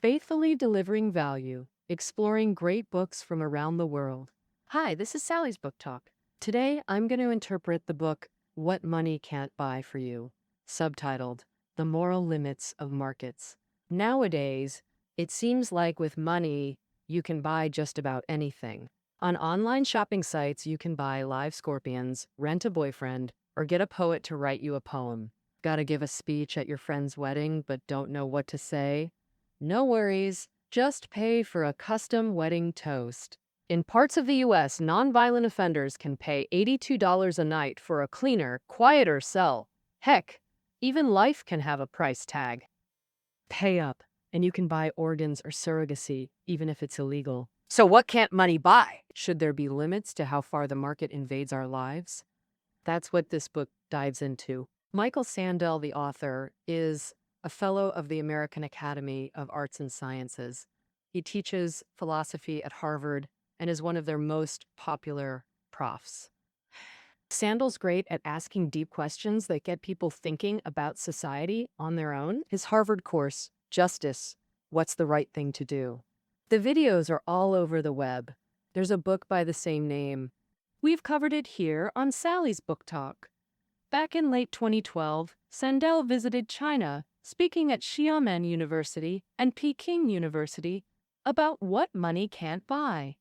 Faithfully delivering value, exploring great books from around the world. Hi, this is Sally's Book Talk. Today, I'm going to interpret the book What Money Can't Buy for You, subtitled The Moral Limits of Markets. Nowadays, it seems like with money, you can buy just about anything. On online shopping sites, you can buy live scorpions, rent a boyfriend, or get a poet to write you a poem. Gotta give a speech at your friend's wedding but don't know what to say? No worries, just pay for a custom wedding toast. In parts of the US, nonviolent offenders can pay $82 a night for a cleaner, quieter cell. Heck, even life can have a price tag. Pay up, and you can buy organs or surrogacy, even if it's illegal. So what can't money buy? Should there be limits to how far the market invades our lives? That's what this book dives into. Michael Sandel, the author, is a fellow of the American Academy of Arts and Sciences. He teaches philosophy at Harvard and is one of their most popular profs. Sandel's great at asking deep questions that get people thinking about society on their own. His Harvard course, Justice, What's the Right Thing to Do? The videos are all over the web. There's a book by the same name. We've covered it here on Sally's Book Talk. Back in late 2012, Sandel visited China, speaking at Xiamen University and Peking University about what money can't buy.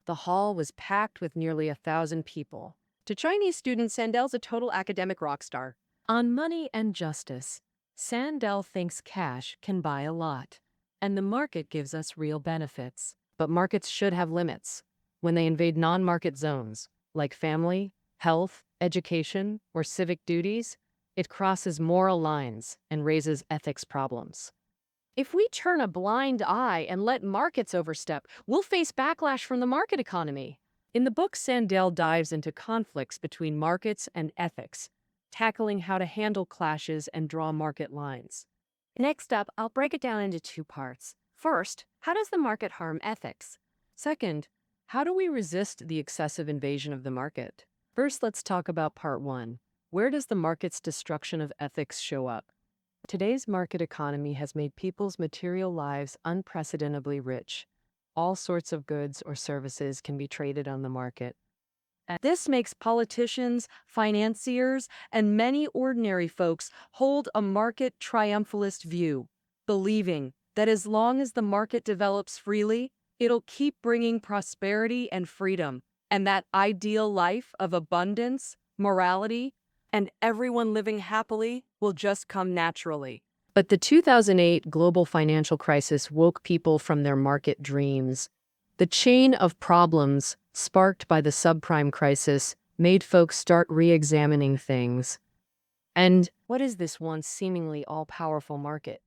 The hall was packed with nearly 1,000 people. To Chinese students, Sandel's a total academic rock star. On money and justice, Sandel thinks cash can buy a lot, and the market gives us real benefits. But markets should have limits. When they invade non-market zones, like family, health, education, or civic duties, it crosses moral lines and raises ethics problems. If we turn a blind eye and let markets overstep, we'll face backlash from the market economy. In the book, Sandel dives into conflicts between markets and ethics, tackling how to handle clashes and draw market lines. Next up, I'll break it down into two parts. First, how does the market harm ethics? Second, how do we resist the excessive invasion of the market? First, let's talk about part one. Where does the market's destruction of ethics show up? Today's market economy has made people's material lives unprecedentably rich. All sorts of goods or services can be traded on the market. This makes politicians, financiers, and many ordinary folks hold a market triumphalist view, believing that as long as the market develops freely, it'll keep bringing prosperity and freedom, and that ideal life of abundance, morality, and everyone living happily will just come naturally. But the 2008 global financial crisis woke people from their market dreams. The chain of problems sparked by the subprime crisis made folks start re-examining things. And what is this once seemingly all-powerful market?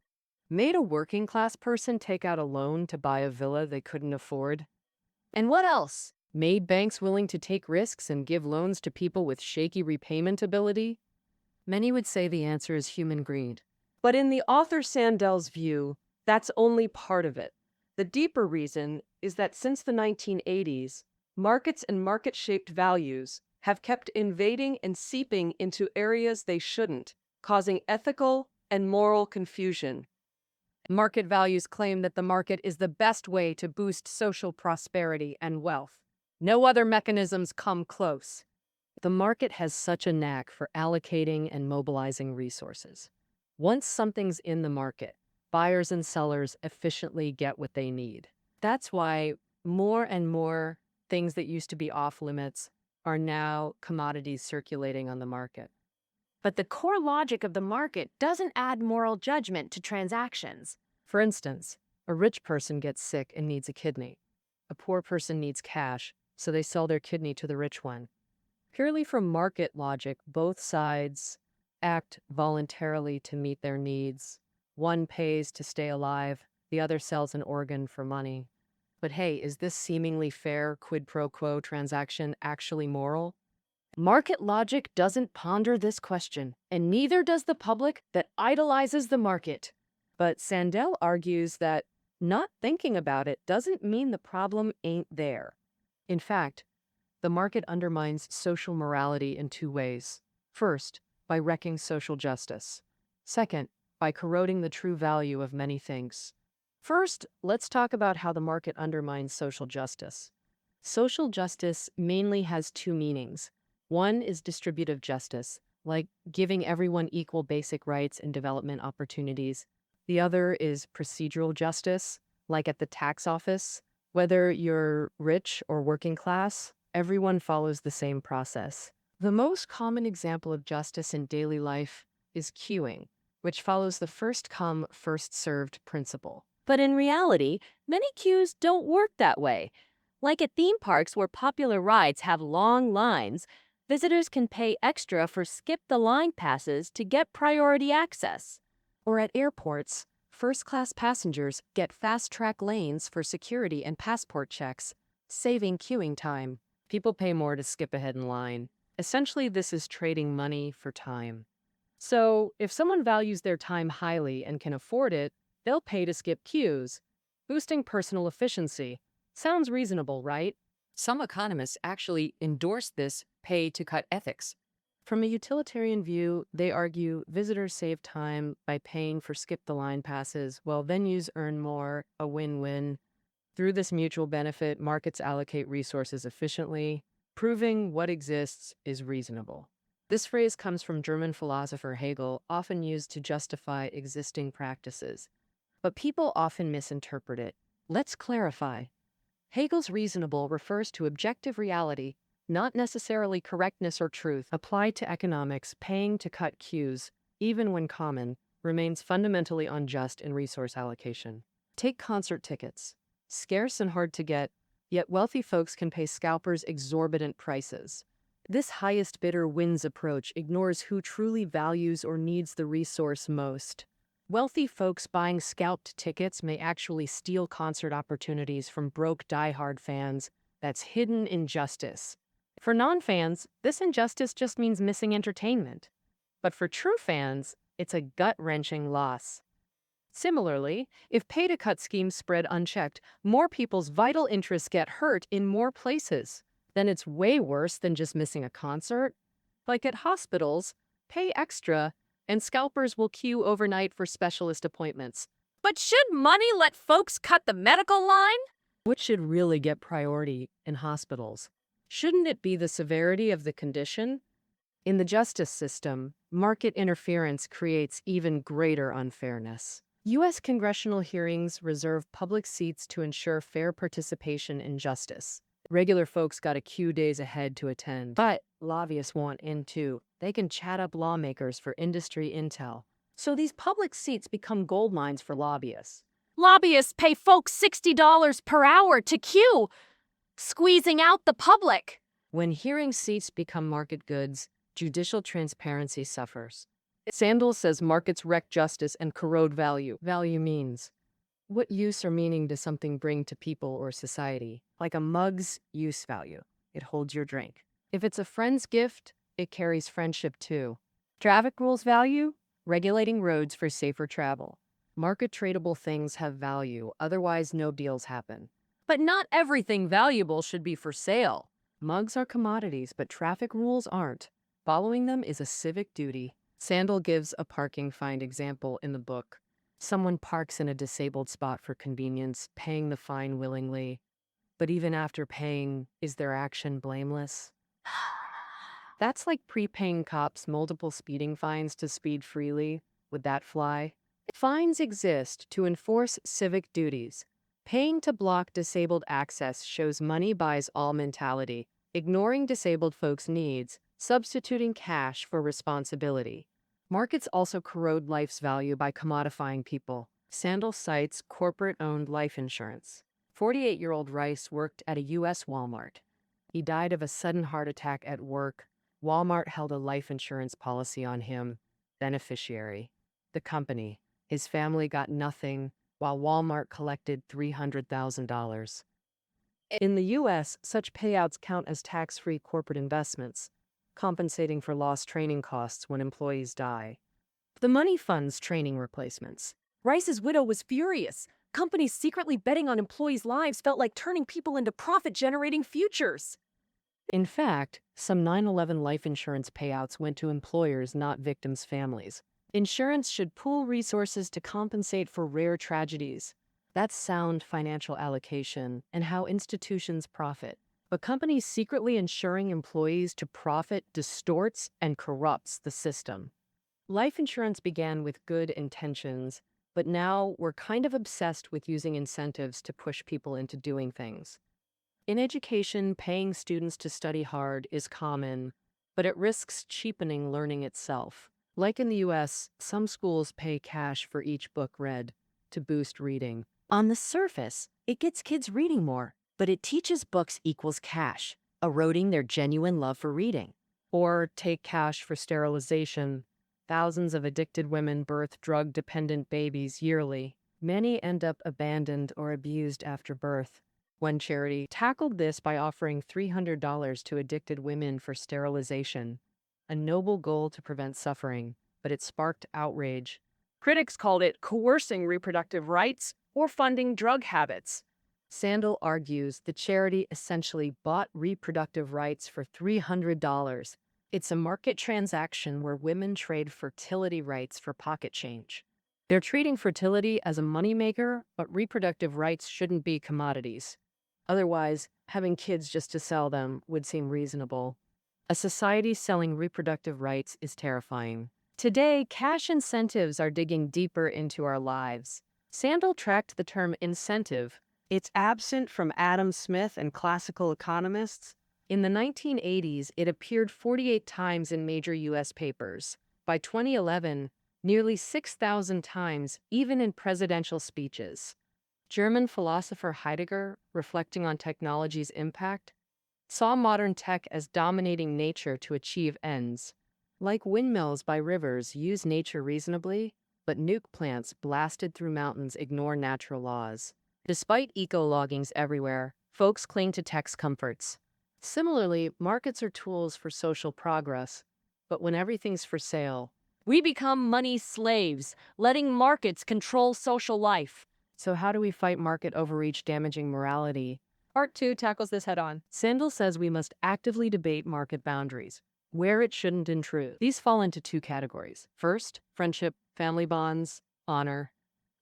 Made a working-class person take out a loan to buy a villa they couldn't afford? And what else? Made banks willing to take risks and give loans to people with shaky repayment ability? Many would say the answer is human greed. But in the author Sandel's view, that's only part of it. The deeper reason is that since the 1980s, markets and market-shaped values have kept invading and seeping into areas they shouldn't, causing ethical and moral confusion. Market values claim that the market is the best way to boost social prosperity and wealth. No other mechanisms come close. The market has such a knack for allocating and mobilizing resources. Once something's in the market, buyers and sellers efficiently get what they need. That's why more and more things that used to be off limits are now commodities circulating on the market. But the core logic of the market doesn't add moral judgment to transactions. For instance, a rich person gets sick and needs a kidney. A poor person needs cash, so they sell their kidney to the rich one. Purely from market logic, both sides act voluntarily to meet their needs. One pays to stay alive, the other sells an organ for money. But hey, is this seemingly fair quid pro quo transaction actually moral? Market logic doesn't ponder this question, and neither does the public that idolizes the market. But Sandel argues that not thinking about it doesn't mean the problem ain't there. In fact, the market undermines social morality in two ways. First, by wrecking social justice. Second, by corroding the true value of many things. First, let's talk about how the market undermines social justice. Social justice mainly has two meanings. One is distributive justice, like giving everyone equal basic rights and development opportunities. The other is procedural justice, like at the tax office. Whether you're rich or working class, everyone follows the same process. The most common example of justice in daily life is queuing, which follows the first come, first served principle. But in reality, many queues don't work that way. Like at theme parks where popular rides have long lines, visitors can pay extra for skip the line passes to get priority access. Or at airports, first-class passengers get fast-track lanes for security and passport checks, saving queuing time. People pay more to skip ahead in line. Essentially, this is trading money for time. So, if someone values their time highly and can afford it, they'll pay to skip queues, boosting personal efficiency. Sounds reasonable, right? Some economists actually endorse this pay-to-cut ethics. From a utilitarian view, they argue visitors save time by paying for skip-the-line passes, while venues earn more, a win-win. Through this mutual benefit, markets allocate resources efficiently, proving what exists is reasonable. This phrase comes from German philosopher Hegel, often used to justify existing practices. But people often misinterpret it. Let's clarify. Hegel's reasonable refers to objective reality, not necessarily correctness or truth. Applied to economics, paying to cut queues, even when common, remains fundamentally unjust in resource allocation. Take concert tickets. Scarce and hard to get, yet wealthy folks can pay scalpers exorbitant prices. This highest bidder wins approach ignores who truly values or needs the resource most. Wealthy folks buying scalped tickets may actually steal concert opportunities from broke diehard fans. That's hidden injustice. For non-fans, this injustice just means missing entertainment. But for true fans, it's a gut-wrenching loss. Similarly, if pay-to-cut schemes spread unchecked, more people's vital interests get hurt in more places. Then it's way worse than just missing a concert. Like at hospitals, pay extra, and scalpers will queue overnight for specialist appointments. But should money let folks cut the medical line? Which should really get priority in hospitals? Shouldn't it be the severity of the condition? In the justice system, market interference creates even greater unfairness. U.S. congressional hearings reserve public seats to ensure fair participation in justice. Regular folks got to queue days ahead to attend. But lobbyists want in too. They can chat up lawmakers for industry intel. So these public seats become gold mines for lobbyists. Lobbyists pay folks $60 per hour to queue, squeezing out the public. When hearing seats become market goods, judicial transparency suffers. Sandel says markets wreck justice and corrode value. Value means what use or meaning does something bring to people or society? Like a mug's use value. It holds your drink. If it's a friend's gift, it carries friendship too. Traffic rules value? Regulating roads for safer travel. Market tradable things have value, otherwise no deals happen. But not everything valuable should be for sale. Mugs are commodities, but traffic rules aren't. Following them is a civic duty. Sandel gives a parking fine example in the book. Someone parks in a disabled spot for convenience, paying the fine willingly. But even after paying, is their action blameless? That's like prepaying cops multiple speeding fines to speed freely. Would that fly? Fines exist to enforce civic duties. Paying to block disabled access shows money buys all mentality, ignoring disabled folks' needs, substituting cash for responsibility. Markets also corrode life's value by commodifying people. Sandel cites corporate-owned life insurance. 48-year-old Rice worked at a U.S. Walmart. He died of a sudden heart attack at work. Walmart held a life insurance policy on him. Beneficiary: the company. His family got nothing, while Walmart collected $300,000. In the U.S., such payouts count as tax-free corporate investments, compensating for lost training costs when employees die. The money funds training replacements. Rice's widow was furious. Companies secretly betting on employees' lives felt like turning people into profit-generating futures. In fact, some 9/11 life insurance payouts went to employers, not victims' families. Insurance should pool resources to compensate for rare tragedies. That's sound financial allocation and how institutions profit. But companies secretly ensuring employees to profit distorts and corrupts the system. Life insurance began with good intentions, but now we're kind of obsessed with using incentives to push people into doing things. In education, paying students to study hard is common, but it risks cheapening learning itself. Like in the US, some schools pay cash for each book read to boost reading. On the surface, it gets kids reading more, but it teaches books equals cash, eroding their genuine love for reading. Or take cash for sterilization. Thousands of addicted women birth drug-dependent babies yearly. Many end up abandoned or abused after birth. One charity tackled this by offering $300 to addicted women for sterilization, a noble goal to prevent suffering, but it sparked outrage. Critics called it coercing reproductive rights or funding drug habits. Sandel argues the charity essentially bought reproductive rights for $300. It's a market transaction where women trade fertility rights for pocket change. They're treating fertility as a moneymaker, but reproductive rights shouldn't be commodities. Otherwise, having kids just to sell them would seem reasonable. A society selling reproductive rights is terrifying. Today, cash incentives are digging deeper into our lives. Sandel tracked the term incentive. It's absent from Adam Smith and classical economists. In the 1980s, it appeared 48 times in major U.S. papers. By 2011, nearly 6,000 times, even in presidential speeches. German philosopher Heidegger, reflecting on technology's impact, saw modern tech as dominating nature to achieve ends. Like windmills by rivers use nature reasonably, but nuke plants blasted through mountains ignore natural laws. Despite eco-loggings everywhere, folks cling to tech's comforts. Similarly, markets are tools for social progress, but when everything's for sale, We become money slaves, letting markets control social life. so how do we fight market overreach damaging morality? Part 2 tackles this head on. Sandel says we must actively debate market boundaries, where it shouldn't intrude. These fall into two categories. First, friendship, family bonds, honor.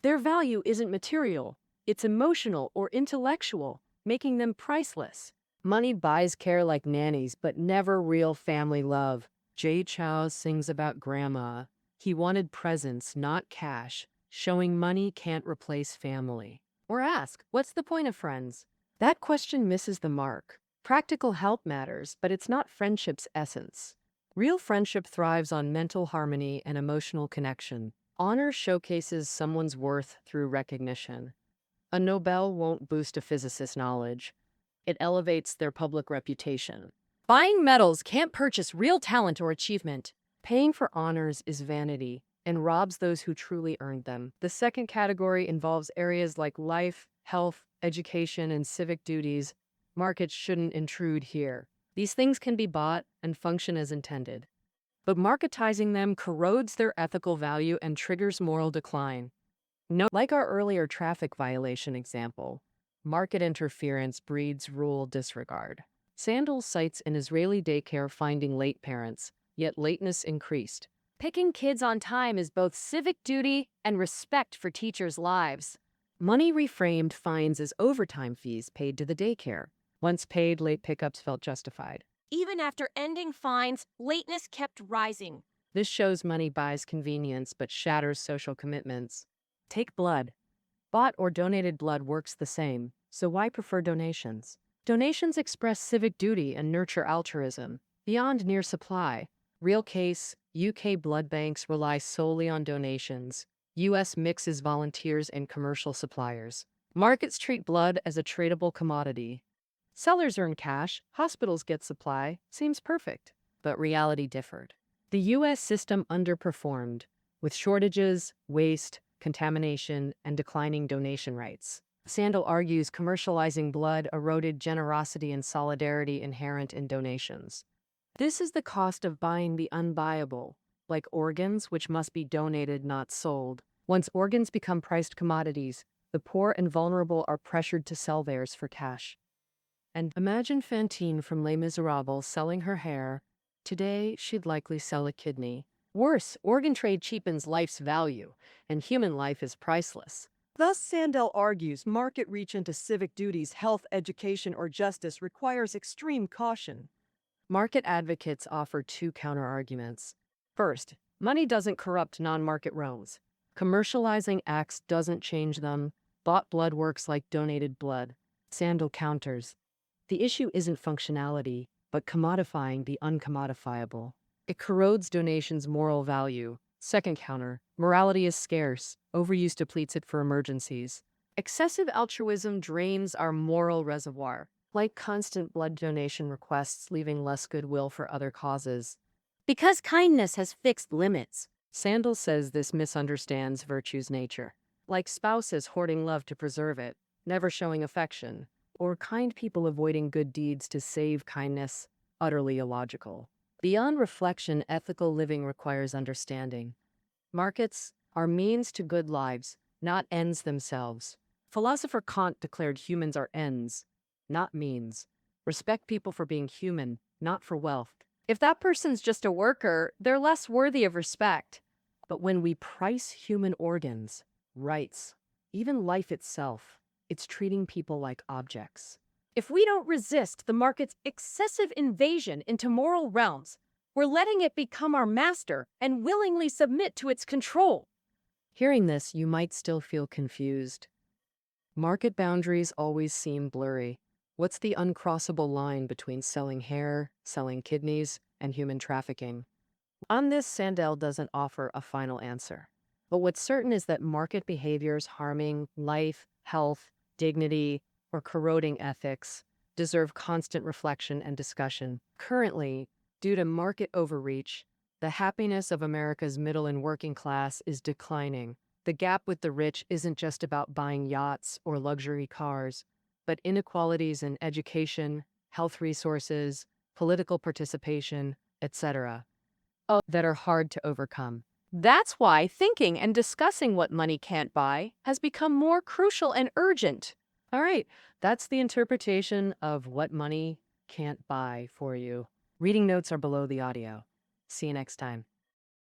Their value isn't material, it's emotional or intellectual, making them priceless. Money buys care like nannies, but never real family love. Jay Chou sings about grandma. He wanted presents, not cash, showing money can't replace family. Or ask, what's the point of friends? That question misses the mark. Practical help matters, but it's not friendship's essence. Real friendship thrives on mental harmony and emotional connection. Honor showcases someone's worth through recognition. A Nobel won't boost a physicist's knowledge. It elevates their public reputation. Buying medals can't purchase real talent or achievement. Paying for honors is vanity and robs those who truly earned them. The second category involves areas like life, health, education, and civic duties. Markets shouldn't intrude here. These things can be bought and function as intended. But marketizing them corrodes their ethical value and triggers moral decline. Like our earlier traffic violation example, market interference breeds rule disregard. Sandel cites an Israeli daycare finding late parents, yet lateness increased. Picking kids on time is both civic duty and respect for teachers' lives. Money reframed fines as overtime fees paid to the daycare. Once paid, late pickups felt justified. Even after ending fines, lateness kept rising. This shows money buys convenience but shatters social commitments. Take blood. Bought or donated blood works the same, so why prefer donations? Donations express civic duty and nurture altruism. Beyond near supply, real case, UK blood banks rely solely on donations. US mixes volunteers and commercial suppliers. Markets treat blood as a tradable commodity. Sellers earn cash, hospitals get supply. Seems perfect. But reality differed. The US system underperformed, with shortages, waste, contamination, and declining donation rights. Sandel argues commercializing blood eroded generosity and solidarity inherent in donations. This is the cost of buying the unbuyable, like organs, which must be donated, not sold. Once organs become priced commodities, the poor and vulnerable are pressured to sell theirs for cash. And imagine Fantine from Les Miserables selling her hair. Today, she'd likely sell a kidney. Worse, organ trade cheapens life's value, and human life is priceless. Thus, Sandel argues market reach into civic duties, health, education, or justice requires extreme caution. Market advocates offer two counterarguments. First, money doesn't corrupt non-market realms. Commercializing acts doesn't change them. Bought blood works like donated blood. Sandel counters. The issue isn't functionality, but commodifying the uncommodifiable. It corrodes donations' moral value. Second counter, morality is scarce. Overuse depletes it for emergencies. Excessive altruism drains our moral reservoir, like constant blood donation requests leaving less goodwill for other causes. Because kindness has fixed limits. Sandel says this misunderstands virtue's nature, like spouses hoarding love to preserve it, never showing affection, or kind people avoiding good deeds to save kindness, utterly illogical. Beyond reflection, ethical living requires understanding. Markets are means to good lives, not ends themselves. Philosopher Kant declared humans are ends, not means. Respect people for being human, not for wealth. If that person's just a worker, they're less worthy of respect. But when we price human organs, rights, even life itself, it's treating people like objects. If we don't resist the market's excessive invasion into moral realms, we're letting it become our master and willingly submit to its control. Hearing this, you might still feel confused. Market boundaries always seem blurry. What's the uncrossable line between selling hair, selling kidneys, and human trafficking? On this, Sandel doesn't offer a final answer. But what's certain is that market behaviors harming life, health, dignity, or corroding ethics deserve constant reflection and discussion. Currently, due to market overreach, the happiness of America's middle and working class is declining. The gap with the rich isn't just about buying yachts or luxury cars, but inequalities in education, health resources, political participation, etc., that are hard to overcome. That's why thinking and discussing what money can't buy has become more crucial and urgent. All right, that's the interpretation of what money can't buy for you. Reading notes are below the audio. See you next time.